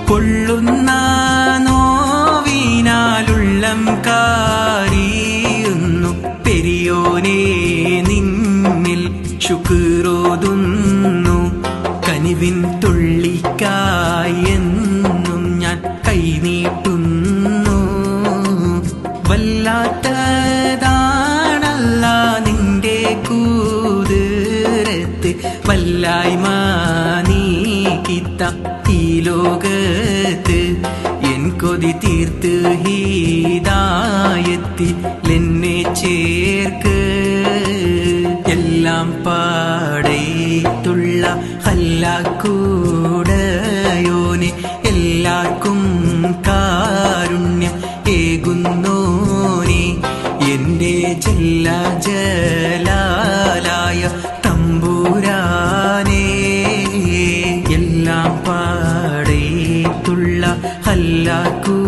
പൊള്ളുന്ന നോവിനാലുള്ളം കാരിയുന്നു പെരിയോനെ നിന്നിൽ ശുക്രോതുന്നു കനിവിൻ തുള്ളിക്കായെന്നും ഞാൻ കൈനീട്ടുന്നു വല്ലാത്തതാണല്ല നിന്റെ കൂതിരത്ത് വല്ലായ്മ നീക്കിത്ത ഈ ലോകത്ത് എൻ കൊതി തീർത്ത് ഹീദായത്തിൽ എന്നെ ചേർക്ക് എല്ലാം പാടേത്തുള്ള ഹല്ലാക്കൂടയോനെ എല്ലാവർക്കും കാരുണ്യം ഏകുന്നോനെ എന്റെ ജല്ല ജലാലായ തമ്പുരാനേ എല്ലാം പാടേത്തുള്ള ഹല്ലാക്കൂ